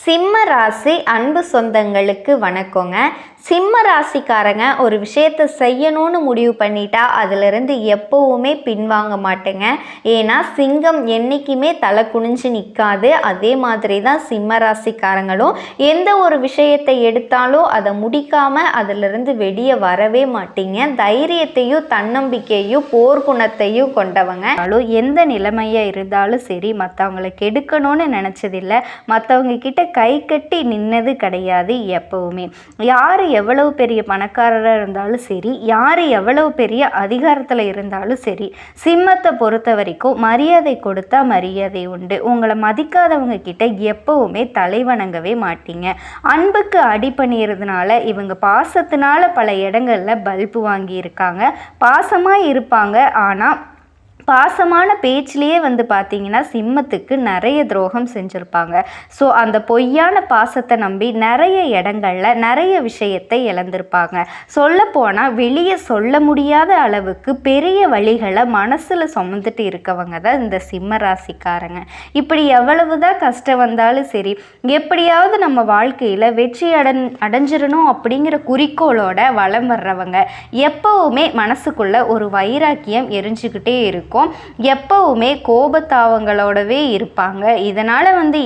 சிம்ம ராசி அன்பு சொந்தங்களுக்கு வணக்கங்க. சிம்ம ராசிக்காரங்க ஒரு விஷயத்தை செய்யணும்னு முடிவு பண்ணிட்டா அதிலிருந்து எப்போவுமே பின்வாங்க மாட்டேங்க. ஏன்னா சிங்கம் என்றைக்குமே தலை குனிஞ்சு நிற்காது. அதே மாதிரி தான் சிம்ம ராசிக்காரங்களும் எந்த ஒரு விஷயத்தை எடுத்தாலும் அதை முடிக்காமல் அதிலிருந்து வெளியே வரவே மாட்டீங்க. தைரியத்தையும் தன்னம்பிக்கையும் போர்க்குணத்தையும் கொண்டவங்க. எந்த நிலைமையாக இருந்தாலும் சரி, மற்றவங்களை கெடுக்கணும்னு நினச்சதில்லை, மற்றவங்க கிட்ட கை கட்டி நின்னது கிடையாது. எப்பவுமே யார் எவ்வளவு பெரிய பணக்காரராக இருந்தாலும் சரி, யார் எவ்வளவு பெரிய அதிகாரத்தில் இருந்தாலும் சரி, சிம்மத்தை பொறுத்த வரைக்கும் மரியாதை கொடுத்தா மரியாதை உண்டு. உங்களை மதிக்காதவங்க கிட்ட எப்பவுமே தலை வணங்கவே மாட்டீங்க. அன்புக்கு அடி பண்ணிடுறதுனால இவங்க பாசத்தினால பல இடங்களில் பல்பு வாங்கியிருக்காங்க. பாசமாக இருப்பாங்க, ஆனால் பாசமான பேச்சிலேயே பார்த்தீங்கன்னா சிம்மத்துக்கு நிறைய துரோகம் செஞ்சுருப்பாங்க. ஸோ அந்த பொய்யான பாசத்தை நம்பி நிறைய இடங்களில் நிறைய விஷயத்தை இழந்திருப்பாங்க. சொல்லப்போனால் வெளியே சொல்ல முடியாத அளவுக்கு பெரிய வழிகளை மனசில் சுமந்துட்டு இருக்கவங்க தான் இந்த சிம்ம ராசிக்காரங்க. இப்படி எவ்வளவுதான் கஷ்டம் வந்தாலும் சரி, எப்படியாவது நம்ம வாழ்க்கையில் வெற்றி அடைஞ்சிடணும் அப்படிங்கிற குறிக்கோளோட வலம் வர்றவங்க. எப்பவுமே மனசுக்குள்ள ஒரு வைராக்கியம் எரிஞ்சுக்கிட்டே இருக்கும். எப்பவுமே கோபத்தாவங்களோடவே இருப்பாங்க. இதனால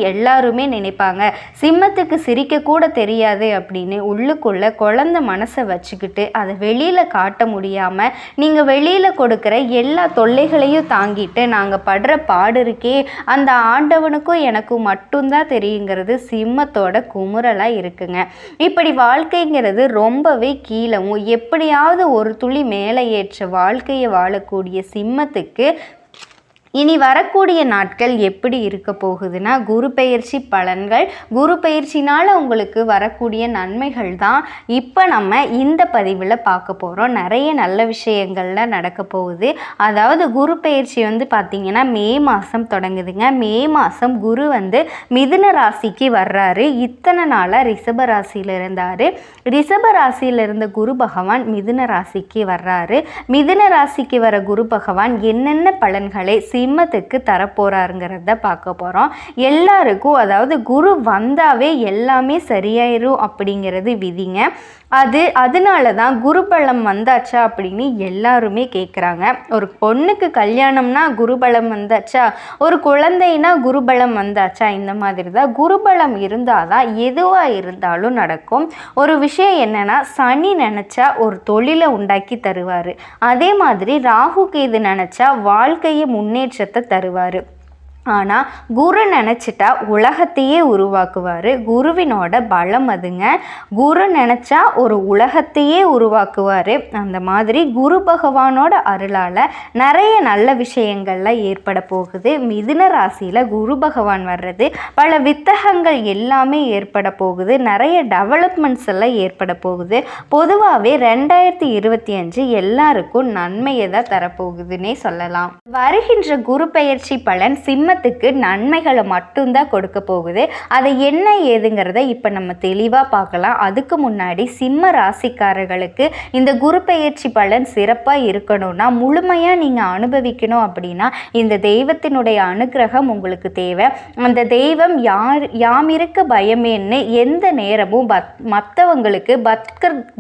எல்லாருமே நினைப்பாங்க சிம்மத்துக்கு சிரிக்க கூட தெரியாது அப்படின்னு. உள்ளுக்குள்ள குழந்தை மனசை வச்சுக்கிட்டு அதை வெளியில காட்ட முடியாம நீங்க வெளியில கொடுக்கிற எல்லா தொல்லைகளையும் தாங்கிட்டு நாங்க படுற பாடு இருக்கே, அந்த ஆண்டவனுக்கும் எனக்கும் மட்டும்தான் தெரியுங்கிறது சிம்மத்தோட குமுறலா இருக்குங்க. இப்படி வாழ்க்கைங்கிறது ரொம்பவே கீழவும் எப்படியாவது ஒரு துளி மேலே ஏற்ற வாழ்க்கையை வாழக்கூடிய சிம்மத்துக்கு இனி வரக்கூடிய நாட்கள் எப்படி இருக்க போகுதுன்னா, குரு பெயர்ச்சி பலன்கள், குரு பெயர்ச்சினால் உங்களுக்கு வரக்கூடிய நன்மைகள் தான் இப்போ நம்ம இந்த பதிவில் பார்க்க போகிறோம். நிறைய நல்ல விஷயங்கள்லாம் நடக்க போகுது. அதாவது குரு பெயர்ச்சி பார்த்திங்கன்னா மே மாதம் தொடங்குதுங்க. மே மாதம் குரு மிதுன ராசிக்கு வர்றாரு. இத்தனை நாளாக ரிஷப ராசியில் இருந்தார். ரிஷப ராசியில் இருந்த குரு பகவான் மிதுன ராசிக்கு வர்றாரு. மிதுன ராசிக்கு வர குரு பகவான் என்னென்ன பலன்களை சிம்மத்துக்கு தரப்போறாருங்கிறத பார்க்க போகிறோம். எல்லாருக்கும் அதாவது குரு வந்தாவே எல்லாமே சரியாயிரும் அப்படிங்கிறது விதிங்க. அதனால தான் குரு பலம் வந்தாச்சா அப்படின்னு எல்லாருமே கேட்குறாங்க. ஒரு பொண்ணுக்கு கல்யாணம்னா குருபலம் வந்தாச்சா, ஒரு குழந்தைனா குருபலம் வந்தாச்சா, இந்த மாதிரி தான் குருபலம் இருந்தால் தான் எதுவாக இருந்தாலும் நடக்கும். ஒரு விஷயம் என்னென்னா, சனி நினச்சா ஒரு தொழிலை உண்டாக்கி தருவார். அதே மாதிரி ராகு கேது நினச்சா வாழ்க்கையை முன்னேற்றத்தை தருவார். ஆனால் குரு நினச்சிட்டா உலகத்தையே உருவாக்குவார். குருவினோட பலம் அதுங்க. குரு நினச்சா ஒரு உலகத்தையே உருவாக்குவார். அந்த மாதிரி குரு பகவானோட அருளால் நிறைய நல்ல விஷயங்கள்லாம் ஏற்பட போகுது. மிதுன ராசியில் குரு பகவான் வர்றது பல வித்தகங்கள் எல்லாமே ஏற்பட போகுது. நிறைய டெவலப்மெண்ட்ஸ் எல்லாம் ஏற்பட போகுது. பொதுவாகவே 2025 எல்லாருக்கும் நன்மையை தான் தரப்போகுதுன்னே சொல்லலாம். வருகின்ற குரு பெயர்ச்சி பலன் சிம்மத்துக்கு நன்மைகளை மட்டும்தான் கொடுக்க போகுது. அதை என்ன ஏதுங்கிறத இப்போ நம்ம தெளிவாக பார்க்கலாம். அதுக்கு முன்னாடி சிம்ம ராசிக்காரர்களுக்கு இந்த குரு பெயர்ச்சி பலன் சிறப்பாக இருக்கணும்னா, முழுமையாக நீங்கள் அனுபவிக்கணும் அப்படின்னா இந்த தெய்வத்தினுடைய அனுகிரகம் உங்களுக்கு தேவை. அந்த தெய்வம் யாம் இருக்க பயமேன்னு எந்த நேரமும் மற்றவங்களுக்கு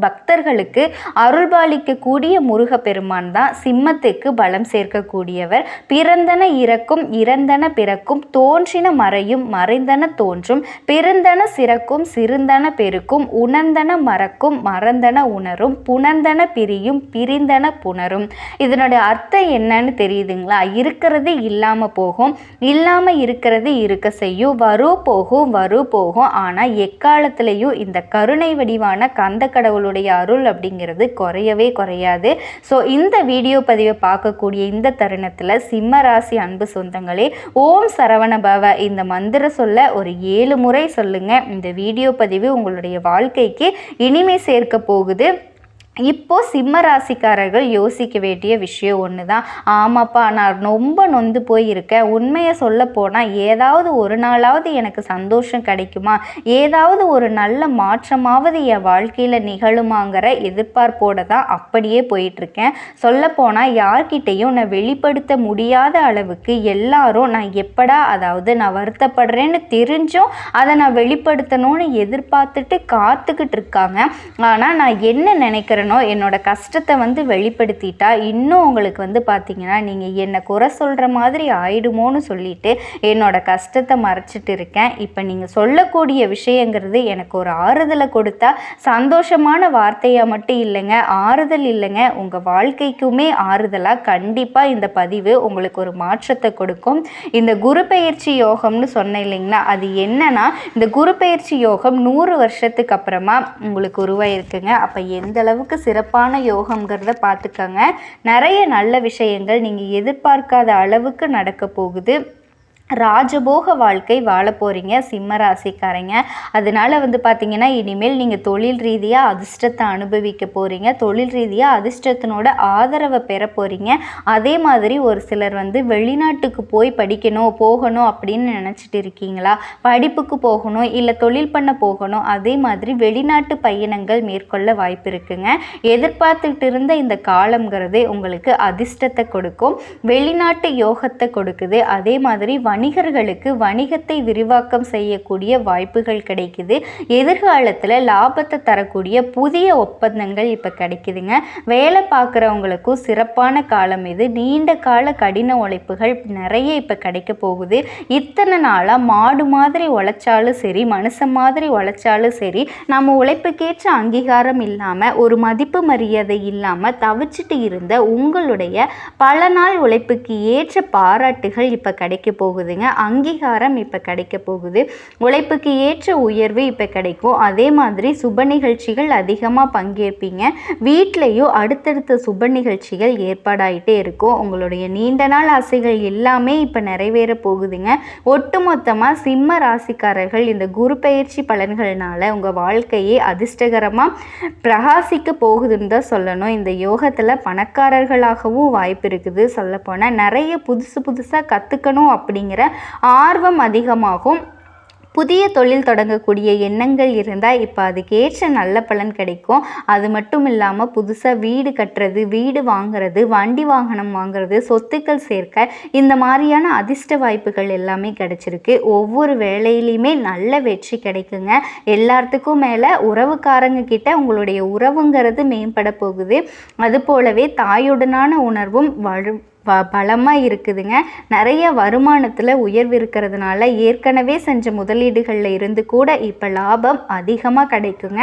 பக்தர்களுக்கு அருள்பாலிக்கக்கூடிய முருகப்பெருமான் தான் சிம்மத்துக்கு பலம் சேர்க்கக்கூடியவர். பிறந்தன இறக்கும், இறந்தன பிறக்கும், தோன்றின மறையும், மறைந்தன தோன்றும், பிறந்தன சிறக்கும், சிறுந்தன பெருக்கும், உணர்ந்தன மறக்கும், மறந்தன உணரும், புணர்ந்தன பிரியும், பிரிந்தன புணரும். இதனுடைய அர்த்தம் என்னன்னு தெரியுதுங்களா? இருக்கிறது இல்லாமல் போகும், இல்லாமல் இருக்கிறது இருக்க செய்யும், வரும் போகும், வரும் போகும். ஆனால் எக்காலத்திலையும் இந்த கருணை வடிவான கந்த கடவுளுடைய அருள் அப்படிங்கிறது குறையவே குறையாது. ஸோ இந்த வீடியோ பதிவை பார்க்கக்கூடிய இந்த தருணத்தில் சிம்ம ராசி அன்பு சொந்தங்களே, ஓம் சரவண பவ இந்த மந்திர சொல்ல ஒரு 7 முறை சொல்லுங்க. இந்த வீடியோ பதிவு உங்களுடைய வாழ்க்கைக்கு இனிமை சேர்க்க போகுது. இப்போது சிம்ம ராசிக்காரர்கள் யோசிக்க வேண்டிய விஷயம் ஒன்று தான். ஆமாப்பா, நான் ரொம்ப நொந்து போயிருக்கேன், உண்மையை சொல்ல போனால் ஏதாவது ஒரு நாளாவது எனக்கு சந்தோஷம் கிடைக்குமா, ஏதாவது ஒரு நல்ல மாற்றமாவது என் வாழ்க்கையில் நிகழுமாங்கிற எதிர்பார்ப்போடு தான் அப்படியே போயிட்டுருக்கேன். சொல்லப்போனால் யார்கிட்டையும் நான் வெளிப்படுத்த முடியாத அளவுக்கு எல்லாரும் நான் எப்படா, அதாவது நான் வருத்தப்படுறேன்னு தெரிஞ்சும் அதை நான் வெளிப்படுத்தணும்னு எதிர்பார்த்துட்டு காத்துக்கிட்டு இருக்காங்க. ஆனால் நான் என்ன நினைக்கிறேன், என்னோட கஷ்டத்தை வந்து வெளிப்படுத்திட்டா இன்னும் உங்களுக்கு வந்து பார்த்தீங்கன்னா நீங்கள் என்னை குறை சொல்கிற மாதிரி ஆயிடுமோன்னு சொல்லிட்டு என்னோட கஷ்டத்தை மறைச்சிட்டு இருக்கேன். இப்போ நீங்கள் சொல்லக்கூடிய விஷயங்கிறது எனக்கு ஒரு ஆறுதலை கொடுத்தா சந்தோஷமான வார்த்தையாக மட்டும் இல்லைங்க, ஆறுதல் இல்லைங்க, உங்கள் வாழ்க்கைக்குமே ஆறுதலாக கண்டிப்பாக இந்த பதிவு உங்களுக்கு ஒரு மாற்றத்தை கொடுக்கும். இந்த குரு பெயர்ச்சி யோகம்னு சொன்னேன் இல்லைங்களா, அது என்னன்னா இந்த குரு பெயர்ச்சி யோகம் 100 வருஷத்துக்கு அப்புறமா உங்களுக்கு உருவாயிருக்குங்க. அப்போ எந்த அளவுக்கு சிறப்பான யோகம்ங்கிறத பார்த்துக்கங்க. நிறைய நல்ல விஷயங்கள் நீங்கள் எதிர்பார்க்காத அளவுக்கு நடக்க போகுது. ராஜபோக வாழ்க்கை வாழ போகிறீங்க சிம்ம ராசிக்காரங்க. அதனால் வந்து பார்த்திங்கன்னா இனிமேல் நீங்கள் தொழில் ரீதியாக அதிர்ஷ்டத்தை அனுபவிக்க போகிறீங்க, தொழில் ரீதியாக அதிர்ஷ்டத்தினோட ஆதரவை பெற போகிறீங்க. அதே மாதிரி ஒரு சிலர் வந்து வெளிநாட்டுக்கு போய் போகணும் அப்படின்னு நினச்சிட்டு இருக்கீங்களா, படிப்புக்கு போகணும் இல்லை தொழில் பண்ண போகணும், அதே மாதிரி வெளிநாட்டு பயணங்கள் மேற்கொள்ள வாய்ப்பு இருக்குங்க. எதிர்பார்த்துட்டு இருந்த இந்த காலம்ங்கிறதே உங்களுக்கு அதிர்ஷ்டத்தை கொடுக்கும், வெளிநாட்டு யோகத்தை கொடுக்குது. அதே மாதிரி வணிகர்களுக்கு வணிகத்தை விரிவாக்கம் செய்யக்கூடிய வாய்ப்புகள் கிடைக்குது. எதிர்காலத்தில் லாபத்தை தரக்கூடிய புதிய ஒப்பந்தங்கள் இப்போ கிடைக்குதுங்க. வேலை பார்க்குறவங்களுக்கும் சிறப்பான காலம் இது. நீண்ட கால கடின உழைப்புகள் நிறைய இப்போ கிடைக்க போகுது. இத்தனை நாளாக மாடு மாதிரி உழைச்சாலும் சரி, மனுஷன் மாதிரி உழைச்சாலும் சரி, நம்ம உழைப்புக்கேற்ற அங்கீகாரம் இல்லாமல் ஒரு மதிப்பு மரியாதை இல்லாமல் தவிச்சிட்டு இருந்த உங்களுடைய பல நாள் உழைப்புக்கு ஏற்ற பாராட்டுகள் இப்போ கிடைக்க போகுது. அங்கீகாரம் இப்போ கிடைக்க போகுது. உழைப்புக்கு ஏற்ற உயர்வு இப்போ கிடைக்கும். அதே மாதிரி சுப நிகழ்ச்சிகள் அதிகமாக பங்கேற்பீங்க. வீட்லேயும் அடுத்தடுத்த சுப நிகழ்ச்சிகள் ஏற்பாடாயிட்டே இருக்கும். உங்களுடைய நீண்ட நாள் ஆசைகள் எல்லாமே இப்போ நிறைவேற போகுதுங்க. ஒட்டுமொத்தமாக சிம்ம ராசிக்காரர்கள் இந்த குரு பெயர்ச்சி பலன்கள்னால உங்கள் வாழ்க்கையே அதிர்ஷ்டகரமாக பிரகாசிக்க போகுதுன்னு தான் சொல்லணும். இந்த யோகத்தில் பணக்காரர்களாகவும் வாய்ப்பு இருக்குது. சொல்லப்போனால் நிறைய புதுசாக கற்றுக்கணும் அப்படிங்கிற ஆர்வம் அதிகமாகும். புதிய தொழில் தொடங்கக்கூடிய எண்ணங்கள் இருந்தால் இப்போ அதுக்கேற்ற நல்ல பலன் கிடைக்கும். அது மட்டும் இல்லாமல் புதுசாக வீடு கட்டுறது, வீடு வாங்குறது, வண்டி வாகனம் வாங்குறது, சொத்துக்கள் சேர்க்க, இந்த மாதிரியான அதிர்ஷ்ட வாய்ப்புகள் எல்லாமே கிடைச்சிருக்கு. ஒவ்வொரு வேலையிலையுமே நல்ல வெற்றி கிடைக்குங்க. எல்லாத்துக்கும் மேலே உறவுக்காரங்க கிட்ட உங்களுடைய உறவுங்கிறது மேம்பட போகுது. அது போலவே தாயுடனான உணர்வும் பலமாக இருக்குதுங்க. நிறைய வருமானத்தில் உயர்வு இருக்கிறதுனால ஏற்கனவே செஞ்ச முதலீடுகளில் இருந்து கூட இப்போ லாபம் அதிகமாக கிடைக்குங்க.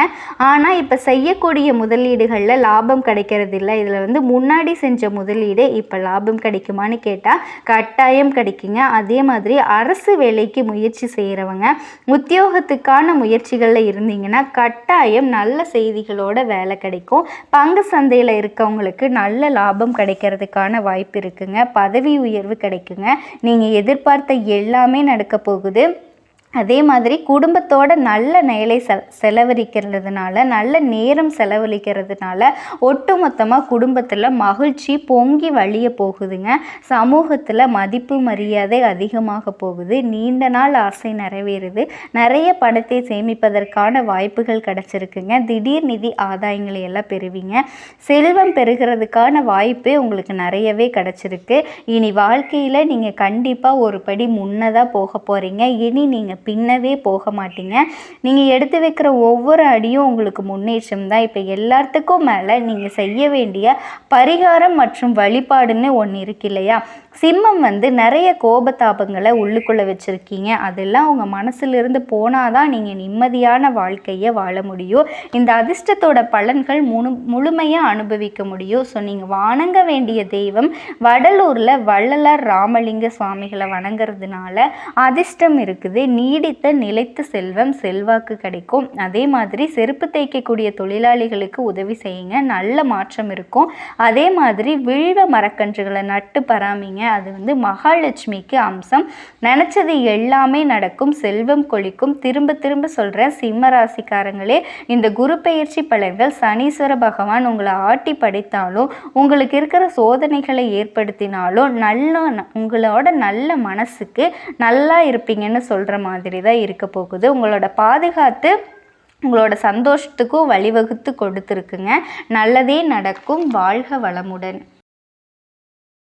ஆனால் இப்போ செய்யக்கூடிய முதலீடுகளில் லாபம் கிடைக்கிறது இல்லை. இதில் வந்து முன்னாடி செஞ்ச முதலீடு இப்போ லாபம் கிடைக்குமான்னு கேட்டால் கட்டாயம் கிடைக்குங்க. அதே மாதிரி அரசு வேலைக்கு முயற்சி செய்கிறவங்க, உத்தியோகத்துக்கான முயற்சிகளில் இருந்தீங்கன்னா கட்டாயம் நல்ல செய்திகளோட வேலை கிடைக்கும். பங்கு சந்தையில் இருக்கவங்களுக்கு நல்ல லாபம் கிடைக்கிறதுக்கான வாய்ப்பு இருக்குங்க. பதவி உயர்வு கிடைக்குங்க. நீங்கள் எதிர்பார்த்த எல்லாமே நடக்க போகுது. அதே மாதிரி குடும்பத்தோட நல்ல நேலை செலவழிக்கிறதுனால, நல்ல நேரம் செலவழிக்கிறதுனால ஒட்டுமொத்தமாக குடும்பத்தில் மகிழ்ச்சி பொங்கி வழிய போகுதுங்க. சமூகத்தில் மதிப்பு மரியாதை அதிகமாக போகுது. நீண்ட நாள் ஆசை நிறைவேறுது. நிறைய பணத்தை சேமிப்பதற்கான வாய்ப்புகள் கிடச்சிருக்குங்க. திடீர் நிதி ஆதாயங்களை எல்லாம் பெறுவீங்க. செல்வம் பெறுகிறதுக்கான வாய்ப்பு உங்களுக்கு நிறையவே கிடச்சிருக்கு. இனி வாழ்க்கையில் நீங்கள் கண்டிப்பாக ஒரு படி முன்னதாக போக போகிறீங்க. இனி நீங்கள் பின்னவே போக மாட்டீங்க. நீங்கள் எடுத்து வைக்கிற ஒவ்வொரு அடியும் உங்களுக்கு முன்னேற்றம் தான். இப்போ எல்லாத்துக்கும் மேலே நீங்கள் செய்ய வேண்டிய பரிகாரம் மற்றும் வழிபாடுன்னு ஒன்று இருக்கு இல்லையா. சிம்மம் வந்து நிறைய கோபதாபங்களை உள்ளுக்குள்ளே வச்சுருக்கீங்க. அதெல்லாம் உங்கள் மனசிலிருந்து போனால் தான் நீங்கள் நிம்மதியான வாழ்க்கையை வாழ முடியும். இந்த அதிர்ஷ்டத்தோட பலன்கள் முழுமையாக அனுபவிக்க முடியும். ஸோ நீங்கள் வணங்க வேண்டிய தெய்வம் வடலூரில் வள்ளலார் ராமலிங்க சுவாமிகளை வணங்குறதுனால அதிர்ஷ்டம் இருக்குது. நீடித்த நிலைத்த செல்வம் செல்வாக்கு கிடைக்கும். அதே மாதிரி செருப்பு தைக்கக்கூடிய தொழிலாளிகளுக்கு உதவி செய்யுங்க, நல்ல மாற்றம் இருக்கும். அதே மாதிரி வில்வ மரக்கன்றுகளை நட்டு பராமிங்க, அது வந்து மகாலட்சுமிக்கு அம்சம். நினச்சது எல்லாமே நடக்கும், செல்வம் கொழிக்கும். திரும்ப திரும்ப சொல்கிறேன் சிம்ம ராசிக்காரங்களே, இந்த குரு பெயர்ச்சி பலன்கள் சனீஸ்வர பகவான் உங்களை ஆட்டி படைத்தாலும் உங்களுக்கு இருக்கிற சோதனைகளை ஏற்படுத்தினாலும் உங்களோட நல்ல மனசுக்கு நல்லா இருப்பீங்கன்னு சொல்கிற மாதிரி தான் இருக்க போகுது. உங்களோட பாதுகாத்து உங்களோட சந்தோஷத்துக்கும் வழிவகுத்து கொடுத்துருக்குங்க. நல்லதே நடக்கும். வாழ்க வளமுடன்.